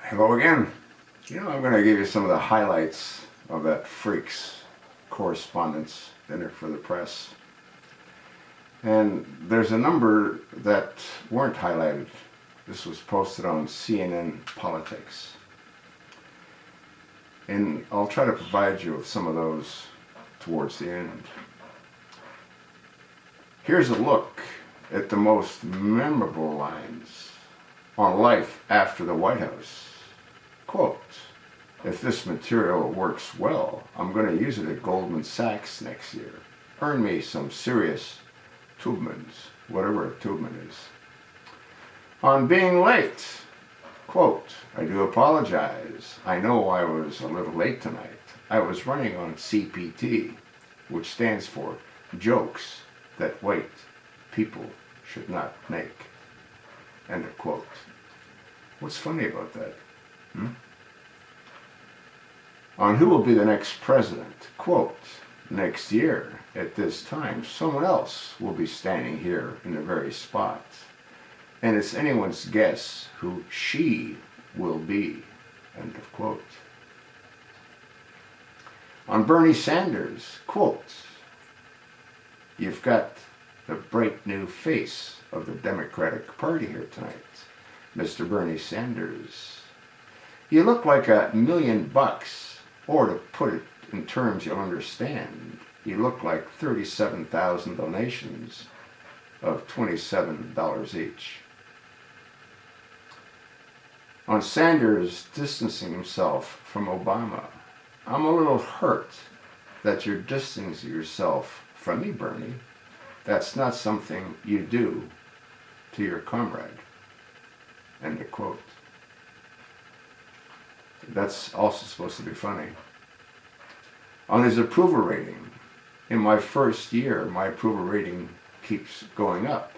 Hello again. I'm going to give you some of the highlights of that freak's correspondence dinner for the press. And there's a number that weren't highlighted. This was posted on CNN Politics. And I'll try to provide you with some of those towards the end. Here's a look at the most memorable lines on life after the White House. Quote, "If this material works well, I'm going to use it at Goldman Sachs next year. Earn me some serious Tubmans," whatever a Tubman is. On being late, quote, "I do apologize. I know I was a little late tonight. I was running on CPT, which stands for jokes that white people should not make." End of quote. What's funny about that? On who will be the next president, quote, "Next year, at this time, someone else will be standing here in the very spot. And it's anyone's guess who she will be." End of quote. On Bernie Sanders, quote, "You've got the bright new face of the Democratic Party here tonight, Mr. Bernie Sanders. You look like $1 million, or to put it in terms you'll understand, you look like 37,000 donations of $27 each." On Sanders distancing himself from Obama, "I'm a little hurt that you're distancing yourself from me, Bernie. That's not something you do to your comrade." End of quote. That's also supposed to be funny. On his approval rating, "In my first year, my approval rating keeps going up.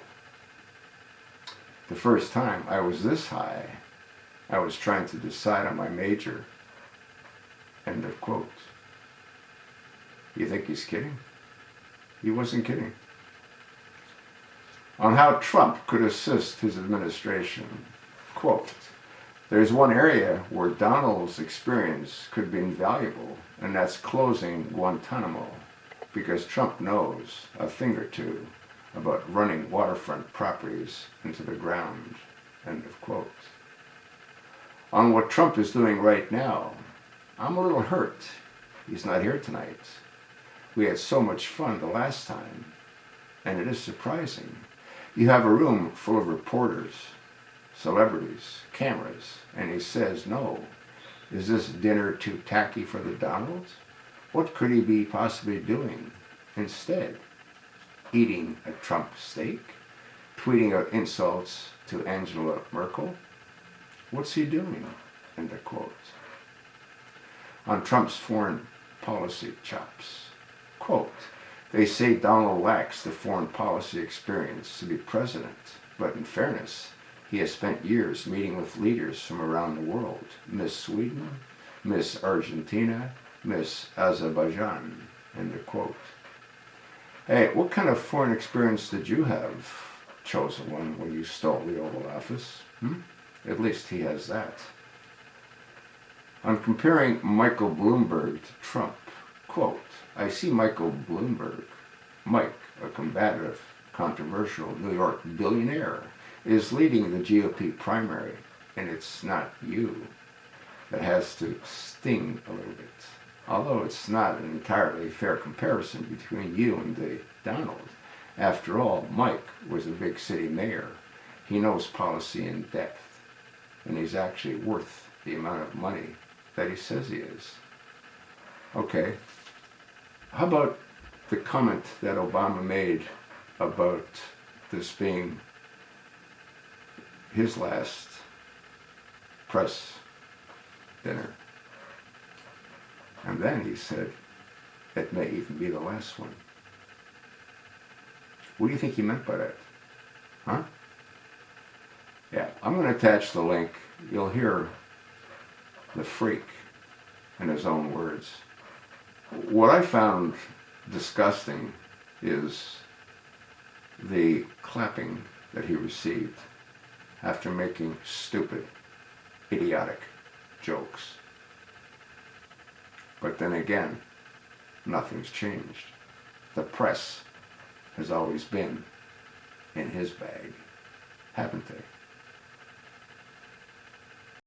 The first time I was this high, I was trying to decide on my major." End of quote. You think he's kidding? He wasn't kidding. On how Trump could assist his administration, quote, "There's one area where Donald's experience could be invaluable, and that's closing Guantanamo, because Trump knows a thing or two about running waterfront properties into the ground." End of quote. On what Trump is doing right now, "I'm a little hurt he's not here tonight. We had so much fun the last time, and it is surprising. You have a room full of reporters, celebrities, cameras, and he says no. Is this dinner too tacky for the Donald? What could he be possibly doing instead? Eating a Trump steak? Tweeting out insults to Angela Merkel? What's he doing?" End of quote. On Trump's foreign policy chops, quote, "They say Donald lacks the foreign policy experience to be president, but in fairness, he has spent years meeting with leaders from around the world. Miss Sweden, Miss Argentina, Miss Azerbaijan." End of quote. Hey, what kind of foreign experience did you have, chosen one, when you stole the Oval Office? At least he has that. On comparing Michael Bloomberg to Trump, quote, "I see Michael Bloomberg, Mike, a combative, controversial New York billionaire, is leading the GOP primary, and it's not you. That has to sting a little bit. Although it's not an entirely fair comparison between you and the Donald. After all, Mike was a big city mayor. He knows policy in depth, and he's actually worth the amount of money that he says he is." Okay. How about the comment that Obama made about this being his last press dinner? And then he said, "It may even be the last one." What do you think he meant by that? Huh? Yeah, I'm going to attach the link. You'll hear the freak in his own words. What I found disgusting is the clapping that he received after making stupid, idiotic jokes. But then again, nothing's changed. The press has always been in his bag, haven't they?